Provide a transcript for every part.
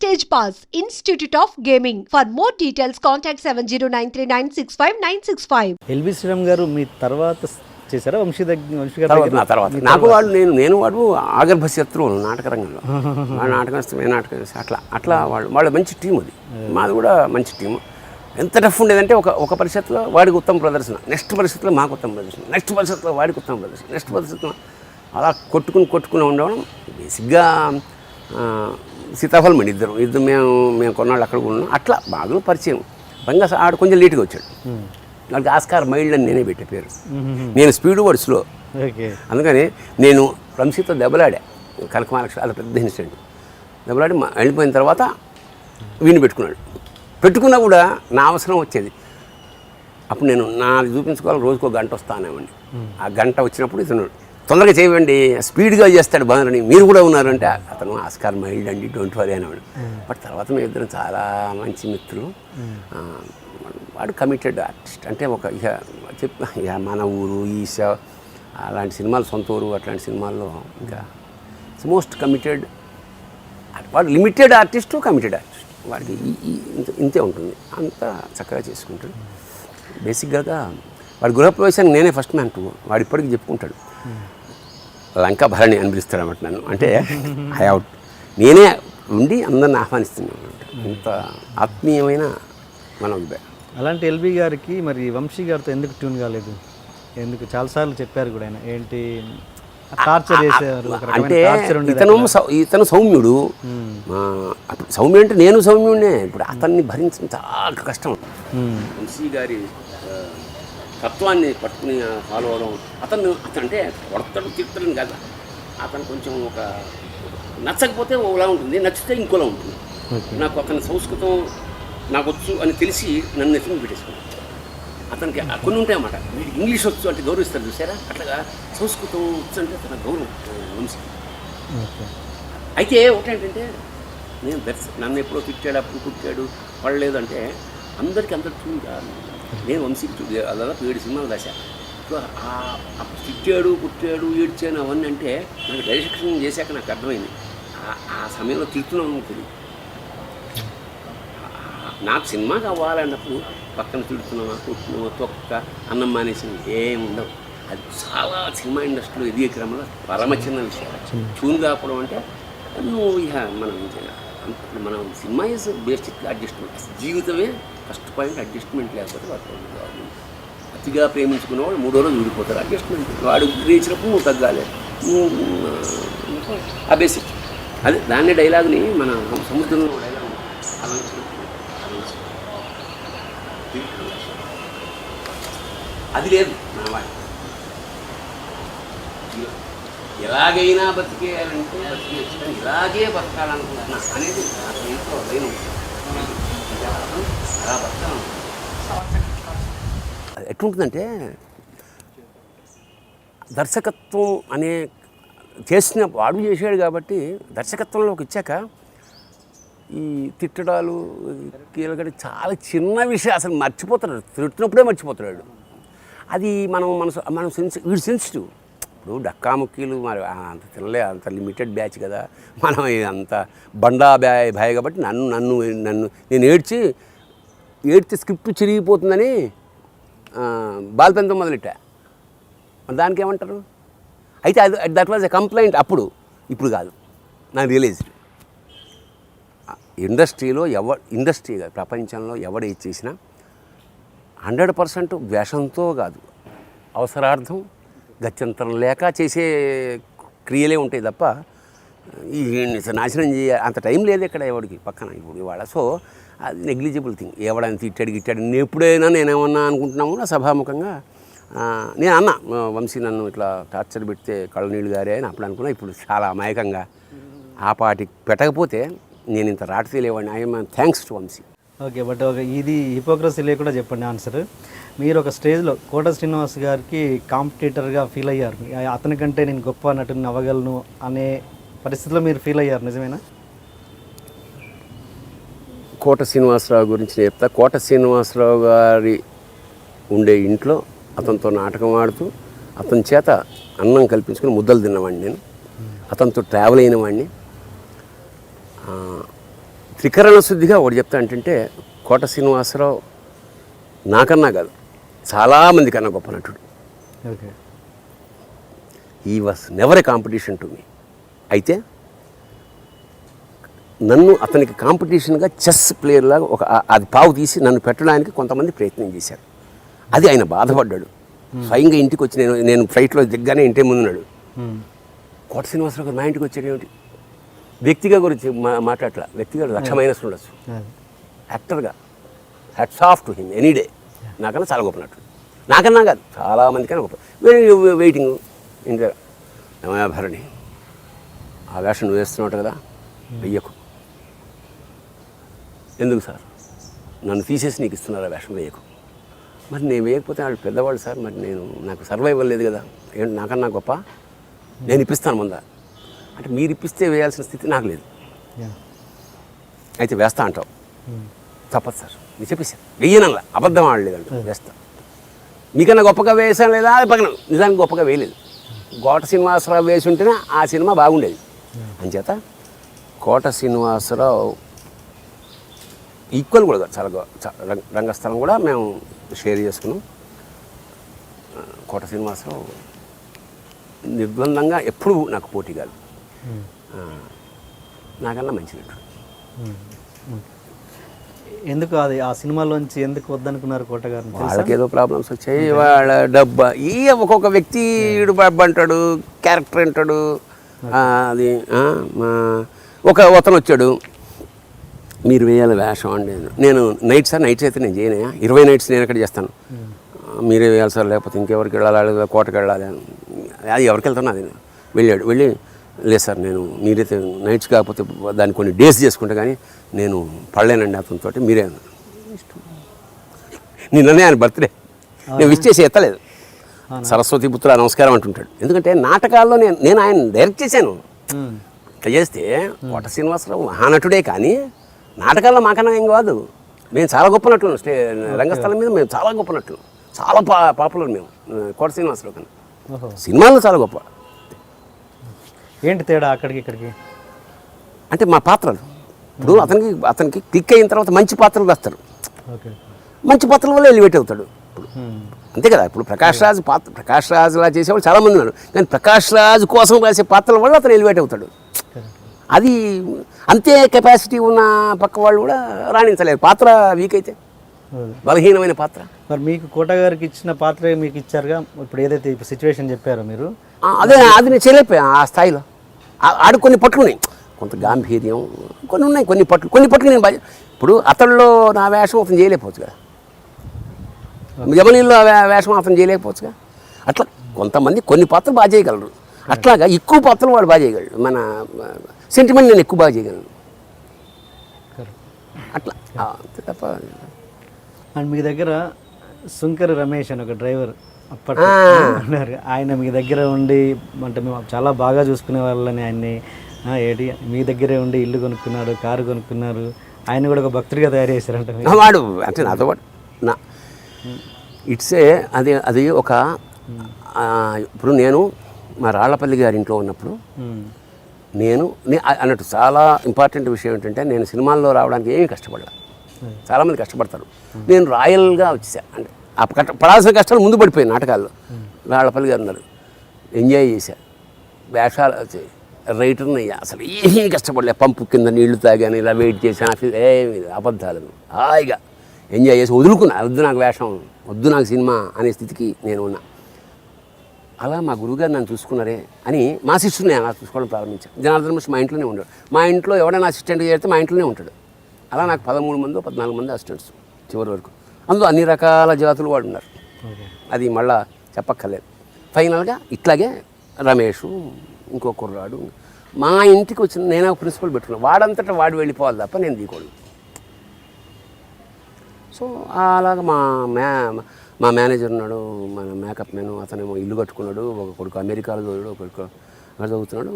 Stage Pass, Institute of Gaming. For more details, contact 709396596. L B Sriram గారు మీ తర్వాత చేశారా వంశీ గారి నా తర్వాత నాకు వాడు నేను వాడు ఆగర్భ శత్రువులు నాటక రంగంలో వాడు నాటకం వేస్తే నాటకం వేస్తే అట్లా వాళ్ళ మంచి టీం అది మాది కూడా మంచి టీము. ఎంత టఫ్ ఉండేదంటే ఒక పరిస్థితిలో వాడికి ఉత్తమ ప్రదర్శన, నెక్స్ట్ పరిస్థితిలో మాకు ఉత్తమ ప్రదర్శన, నెక్స్ట్ పరిస్థితిలో వాడికి ఉత్తమ ప్రదర్శన, నెక్స్ట్ పరిస్థితిలో అలా కొట్టుకుని ఉండడం. బేసిక్గా సీతాఫలం అండి ఇద్దరు మేము కొన్నాళ్ళు అక్కడ ఉన్నాం. అట్లా బాగా పరిచయం. పైగా ఆడు కొంచెం లేట్గా వచ్చాడు. వాళ్ళకి ఆస్కార్ మైల్డ్ అని నేనే పెట్టే పేరు. నేను స్పీడ్ వాడు స్లో. అందుకని నేను వంశీతో దెబ్బలాడా. కనకమహాలక్ష్మి అలా పెద్ద ఇన్సిడెంట్. దెబ్బలాడి వెళ్ళిపోయిన తర్వాత వీణి పెట్టుకున్నా కూడా నా అవసరం వచ్చేది. అప్పుడు నేను నాది చూపించుకోవాలి, రోజుకో గంట వస్తానేమండి. ఆ గంట వచ్చినప్పుడు ఇతను తొందరగా చేయండి, స్పీడ్గా చేస్తాడు బాగుందని, మీరు కూడా ఉన్నారంటే అతను ఆస్కార్ మైల్డ్ అండి, డోంట్ వరీ అనేవాడు. బట్ తర్వాత మేము ఇద్దరం చాలా మంచి మిత్రులు. వాడు కమిటెడ్ ఆర్టిస్ట్. అంటే ఇక మన ఊరు ఈశ అలాంటి సినిమాలు, సొంత ఊరు అట్లాంటి సినిమాల్లో ఇంకా మోస్ట్ కమిటెడ్. వాడు లిమిటెడ్ ఆర్టిస్టు, కమిటెడ్ ఆర్టిస్ట్. వాడికి ఇంతే ఉంటుంది. అంతా చక్కగా చేసుకుంటాడు. బేసిక్గా వాడి గృహప్రవేశానికి నేనే ఫస్ట్ మ్యాన్. వాడు ఇప్పటికీ చెప్పుకుంటాడు, లంకా భరణి అని పిలుస్తాడు అన్నమాట నన్ను. అంటే నేనే ఉండి అందరిని ఆహ్వానిస్తున్నాను. ఇంత ఆత్మీయమైన మన అభిప్రాయం. అలాంటి ఎల్బి గారికి మరి వంశీ గారితో ఎందుకు ట్యూన్ కాలేదు? ఎందుకు చాలాసార్లు చెప్పారు కూడా ఆయన, ఏంటి టార్చర్ చేసేవారు అంటే ఇతను సౌమ్యుడు. సౌమ్యుడు అంటే నేను సౌమ్యుడినే. ఇప్పుడు అతన్ని భరించడం చాలా కష్టం. వంశీ గారి తత్వాన్ని పట్టుకుని ఫాలో అవడం. అతను అంటే కొడతాడు తిడతాడని కాదు. అతను కొంచెం నచ్చకపోతే ఒకలా ఉంటుంది, నచ్చితే ఇంకోలా ఉంటుంది. నాకు అతని సంస్కృతం నాకు వచ్చు అని తెలిసి నన్ను ఎత్తుని పెట్టేసుకున్నాను. అతనికి కొన్ని ఉంటాయన్నమాట. వీడికి ఇంగ్లీష్ వచ్చు అంటే గౌరవిస్తారు చూసారా, అట్లాగా సంస్కృతం వచ్చు అంటే అతను గౌరవం వంశీ. అయితే ఒకటేంటంటే నేను నన్ను ఎప్పుడో తిట్టాడు, అప్పుడు కుట్టాడు పడలేదు అంటే అందరికీ అందరు చూడు కాదు. నేను వంశీకి అలా 7 సినిమాలు రాశా. అప్పుడు తిట్టాడు, కుట్టాడు, ఏడ్చాను అవన్నీ అంటే నాకు డైరెక్షన్ చేశాక నాకు అర్థమైంది. ఆ సమయంలో తిడుతున్నాను తెలియదు. నాకు సినిమా కావాలన్నప్పుడు పక్కన తిడుతున్నావా, కుట్టినావా, తొక్క, అన్నం మానేసి ఏముండవు. అది చాలా సినిమా ఇండస్ట్రీలో ఎదిగే క్రమంలో పరమ చిన్న విషయం. చూని కాకపోవడం అంటే నువ్వు ఇక మనం సినిమా ఈజ్ బేసిక్ అడ్జస్ట్మెంట్. జీవితమే ఫస్ట్ పాయింట్. అడ్జస్ట్మెంట్ లేకపోతే వాడు అతిగా ప్రేమించుకున్నవాడు 3వ రోజు విడిపోతారు. అడ్జస్ట్మెంట్ వాడు గ్రహించినప్పుడు నువ్వు తగ్గాలి. ఆ బేసిక్ అదే దాన్ని డైలాగ్ని మన సముద్రంలో డైలాగ్ అది లేదు మన వాడి. ఎలాగైనా బతికేయాలంటే ఇలాగే బతకాలనుకుంటున్నా అనేది ఎంతో లేదు. అలా బతకాలను ఎట్లుంటుందంటే దర్శకత్వం అనే చేసిన వాడు చేసాడు కాబట్టి దర్శకత్వంలోకి వచ్చాక ఈ తిట్టడాలు కీలకడి చాలా చిన్న విషయం అసలు మర్చిపోతాడు. తిట్టినప్పుడే మర్చిపోతాడు. అది మనం వీడు సెన్సిటివ్. ఇప్పుడు డక్కాముక్కీలు మరి అంత తినలే, అంత లిమిటెడ్ బ్యాచ్ కదా మనం. అంత బండా భయ కాబట్టి నన్ను నేను ఏడ్చి స్క్రిప్ట్ చిరిగిపోతుందని బాల్పెంతో మొదలెట్టా. దానికి ఏమంటారు? అయితే దట్ వాజ్ ఎ కంప్లైంట్ అప్పుడు. ఇప్పుడు కాదు. నాకు రియలైజ్డ్ ఇండస్ట్రీలో ఇండస్ట్రీ కాదు, ప్రపంచంలో ఎవడు ఏది చేసినా 100% ద్వేషంతో కాదు, అవసరార్థం గత్యంతరం లేక చేసే క్రియలే ఉంటాయి తప్ప ఈ నాశనం అంత టైం లేదు ఇక్కడ ఎవడికి పక్కన ఇప్పుడు ఇవాళ. సో అది నెగ్లిజిబుల్ థింగ్. ఎవడని తిట్టాడు ఎప్పుడైనా నేనేమన్నా అనుకుంటున్నాము నా సభాముఖంగా నేను అన్నా, వంశీ నన్ను ఇట్లా టార్చర్ పెడితే కళ్ళ నీళ్ళు గారే అని అప్పుడు అనుకున్నా. ఇప్పుడు చాలా అమాయకంగా ఆ పాటి పెట్టకపోతే నేను ఇంత రాటు తెలియవాడిని. I'm thanks to Vamshi. Okay, but ఇది హిపోక్రసీ లేకుండా చెప్పండి ఆన్సర్. మీరు ఒక స్టేజ్లో కోట శ్రీనివాస్ గారికి కాంపిటీటర్గా ఫీల్ అయ్యారు. అతనికంటే నేను గొప్ప నటుని అవ్వగలను అనే పరిస్థితిలో మీరు ఫీల్ అయ్యారు, నిజమేనా? కోట శ్రీనివాసరావు గురించి చెప్తా. కోట శ్రీనివాసరావు గారి ఉండే ఇంట్లో అతనితో నాటకం ఆడుతూ అతని చేత అన్నం కల్పించుకుని ముద్దలు తిన్నవాడిని నేను. అతనితో ట్రావెల్ అయిన వాడిని. త్రికరణ శుద్ధిగా ఒకటి చెప్తా అంటే కోట శ్రీనివాసరావు నాకన్నా కాదు చాలామంది కన్నా గొప్ప నటుడు. Okay. He was never a competition to me. అయితే నన్ను అతనికి కాంపిటీషన్గా చెస్ ప్లేయర్ లాగా అది పావు తీసి నన్ను పెట్టడానికి కొంతమంది ప్రయత్నం చేశారు. అది ఆయన బాధపడ్డాడు. స్వయంగా ఇంటికి వచ్చి నేను ఫ్లైట్లో దిగ్గానే ఇంటి ముందున్నాడు. కోట శ్రీనివాసరావు గారు మా ఇంటికి వచ్చాడు ఏమిటి, వ్యక్తిగా గురించి మాట్లాడలా. వ్యక్తిగా 1,00,000 మైనస్ ఉండొచ్చు, యాక్టర్గా hats off to him any day. నాకన్నా చాలా గొప్ప నటుడు, నాకన్నా కాదు చాలా మందికన్నా గొప్ప. వెయిటింగ్ ఇంకా ఏమయ్యా భరణి, ఆ వేషం నువ్వు వేస్తున్నావు కదా, వెయ్యకు. ఎందుకు సార్, నన్ను తీసేసి నీకు ఇస్తున్నారు ఆ వేషం, వేయకు. మరి నేను వేయకపోతే వాళ్ళు పెద్దవాళ్ళు సార్, మరి నాకు సర్వైవల్ లేదు కదా, ఏంటి నాకన్నా గొప్ప, నేను ఇప్పిస్తాను ముందా అంటే మీరు ఇప్పిస్తే వేయాల్సిన స్థితి నాకు లేదు. అయితే వేస్తా అంటావు, తప్పదు సార్ మీరు చెప్పేసారు, వెయ్యనల్లా అబద్ధం ఆడలేదంట, వేస్తా. మీకన్నా గొప్పగా వేసాను లేదా అది పక్కన, నిజానికి గొప్పగా వేయలేదు. కోట శ్రీనివాసరావు వేసి ఉంటేనే ఆ సినిమా బాగుండేది. అంచేత కోట శ్రీనివాసరావు ఈక్వల్ కూడా చాలా రంగస్థలం కూడా మేము షేర్ చేసుకున్నాం. కోట శ్రీనివాసరావు నిర్బంధంగా ఎప్పుడు నాకు పోటీ కాదు, నాకన్నా మంచి నటుడు. ఎందుకు అది ఆ సినిమాలోంచి ఎందుకు వద్దనుకున్నారు కోట గారు? వాళ్ళకి ఏదో ప్రాబ్లమ్స్ వచ్చాయి, వాళ్ళ డబ్బా ఈ ఒక్కొక్క వ్యక్తి ఈడు అంటాడు, క్యారెక్టర్ అంటాడు. అది అతను వచ్చాడు, మీరు వేయాలి వేషం అండి. నేను నైట్స్ అయితే నేను చేయనయా, 20 నైట్స్ నేను ఎక్కడ చేస్తాను, మీరే వేయాలి సార్, లేకపోతే ఇంకెవరికి వెళ్ళాలి, కోటకి వెళ్ళాలి. అది ఎవరికి వెళ్తాను, అది వెళ్ళి లేదు సార్ నేను మీరైతే నైట్స్ కాకపోతే దాన్ని కొన్ని డేస్ చేసుకుంటే కానీ నేను పడలేనండి అతనితో, మీరే నిన్ననే ఆయన బర్త్డే, నేను విష్ చేసి ఎత్తలేదు. సరస్వతి పుత్ర నమస్కారం అంటుంటాడు. ఎందుకంటే నాటకాల్లో నేను ఆయన డైరెక్ట్ చేశాను. ఇట్లా చేస్తే కోట శ్రీనివాసరావు మహానటుడే, కానీ నాటకాల్లో మాకన్నా ఏం కాదు. మేము చాలా గొప్ప నటులు, రంగస్థలం మీద మేము చాలా గొప్ప నటులు, చాలా పాపులర్ మేము కోట శ్రీనివాసరావు కన్నా. సినిమాల్లో చాలా గొప్ప. ఏంటి తేడా అక్కడికి ఇక్కడికి అంటే మా పాత్రలు. ఇప్పుడు అతనికి క్లిక్ అయిన తర్వాత మంచి పాత్రలు రాస్తారు, మంచి పాత్రల వల్ల ఎలివేట్ అవుతాడు. ఇప్పుడు అంతే కదా. ఇప్పుడు ప్రకాష్ రాజ్లా చేసేవాళ్ళు చాలామంది ఉన్నారు, కానీ ప్రకాష్ రాజ్ కోసం రాసే పాత్రల వల్ల అతను ఎలివేట్ అవుతాడు. అది అంతే కెపాసిటీ ఉన్న పక్క వాళ్ళు కూడా రాణించలేరు, పాత్ర వీక్ అయితే, బలహీనమైన పాత్ర. మరి మీకు కోట గారికి ఇచ్చిన పాత్ర మీకు ఇచ్చారుగా, ఇప్పుడు ఏదైతే ఇప్పుడు సిచ్యువేషన్ చెప్పారో మీరు, అది నేను చేయలేకపోయా ఆ స్థాయిలో. ఆడు కొన్ని పట్లు ఉన్నాయి, కొంత గాంభీర్యం కొన్ని ఉన్నాయి, కొన్ని పట్లు నేను బాగా. ఇప్పుడు అతడిలో నా వేషం అతను చేయలేకపోవచ్చు కదా, యమనీల్లో వేషం అతను చేయలేకపోవచ్చుగా. అట్లా కొంతమంది కొన్ని పాత్రలు బాగా చేయగలరు, అట్లాగా ఎక్కువ పాత్రలు వాడు బాగా చేయగలరు. మన సెంటిమెంట్ నేను ఎక్కువ బాగా చేయగలను అట్లా, అంతే తప్ప. అండ్ మీ దగ్గర సుంకర రమేష్ అని ఒక డ్రైవర్ అప్పట్లో ఉన్నారు, ఆయన మీ దగ్గర ఉండి అంటే మేము చాలా బాగా చూసుకునే వాళ్ళని ఆయన్ని ఏంటి మీ దగ్గరే ఉండి ఇల్లు కొనుక్కున్నారు, కారు కొనుక్కున్నారు, ఆయన కూడా ఒక భక్తుడిగా తయారు చేశారంట వాడు. అంటే నాతో పాటు ఇట్సే అది ఒక ఇప్పుడు నేను మా రాళ్లపల్లి గారి ఇంట్లో ఉన్నప్పుడు నేను అన్నట్టు చాలా ఇంపార్టెంట్ విషయం ఏంటంటే, నేను సినిమాల్లో రావడానికి ఏమీ కష్టపడలే, చాలామంది కష్టపడతారు, నేను రాయల్గా వచ్చేసా. అంటే ఆ పడాల్సిన కష్టాలు ముందు పడిపోయాయి నాటకాల్లో. రాళ్లపల్లి గారు ఉన్నారు, ఎంజాయ్ చేశా, వేషాలు రైటర్ని అయ్యా, అసలు ఏమీ కష్టపడలే. పంపు కింద నీళ్లు తాగాను, ఇలా వెయిట్ చేశాను, ఏమి అబద్ధాలు, హాయిగా ఎంజాయ్ చేసి వదులుకున్నా. వద్దు నాకు వేషం, వద్దు నాకు సినిమా అనే స్థితికి నేను ఉన్నా. అలా మా గురువుగారు నన్ను చూసుకున్నారే అని మా సిస్టర్ని నేను అలా చూసుకోవడం ప్రారంభించాను. జనార్దన్ మా ఇంట్లోనే ఉన్నాడు, మా ఇంట్లో ఎవడైనా అసిస్టెంట్ చేస్తే మా ఇంట్లోనే ఉంటాడు. అలా నాకు 13 మంది 14 మంది అసిస్టెంట్స్ చివరి వరకు. అందులో అన్ని రకాల జాతులు వాడు ఉన్నారు, అది మళ్ళా చెప్పక్కర్లేదు. ఫైనల్గా ఇట్లాగే రమేష్, ఇంకో కుర్రాడు మా ఇంటికి వచ్చిన, నేను ఒక ప్రిన్సిపల్ పెట్టుకున్నాను, వాడంతటా వాడు వెళ్ళిపోవాలి తప్ప నేను దిగకూడదు. సో అలాగా మా మేనేజర్ ఉన్నాడు, మన మేకప్ మెన్, అతనేమో ఇల్లు కట్టుకున్నాడు, ఒక కొడుకు అమెరికాలో చదివాడు, ఒక కొడుకు అక్కడ చదువుతున్నాడు,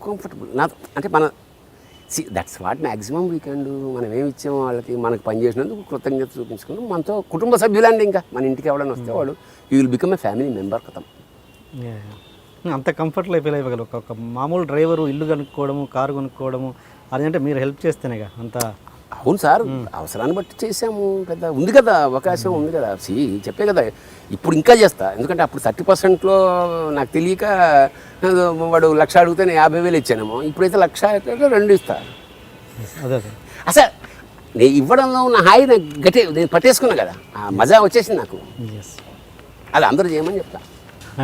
కంఫర్టబుల్ నాతో. అంటే మన దట్స్ వాట్ మ్యాక్సిమం వీకెండ్ మనం ఏమి ఇచ్చాము వాళ్ళకి, మనకు పనిచేసినందుకు కృతజ్ఞత చూపించుకున్నాం. మనతో కుటుంబ సభ్యులండి, ఇంకా మన ఇంటికి ఎవడైనా వస్తే వాడు you will become a family member కథం. అంత కంఫర్ట్లో ఫీల్ అయిపోగలరు. ఒక మామూలు డ్రైవరు ఇల్లు కొనుక్కోవడము, కారు కొనుక్కోవడము, అది అంటే మీరు హెల్ప్ చేస్తేనేగా అంత. అవును సార్, అవసరాన్ని బట్టి చేసాము. పెద్ద ఉంది కదా, అవకాశం ఉంది కదా. చెప్పే కదా, ఇప్పుడు ఇంకా చేస్తా. ఎందుకంటే అప్పుడు 30%లో నాకు తెలియక వాడు 1,00,000 అడిగితే నేను 50,000 ఇచ్చానేమో. ఇప్పుడైతే 1,00,000 2 ఇస్తా. అదే అసలు నేను ఇవ్వడంలో ఉన్న హాయి నాకు నేను పట్టేసుకున్నా కదా, ఆ మజా వచ్చేసింది నాకు. అది అందరూ చేయమని చెప్తా.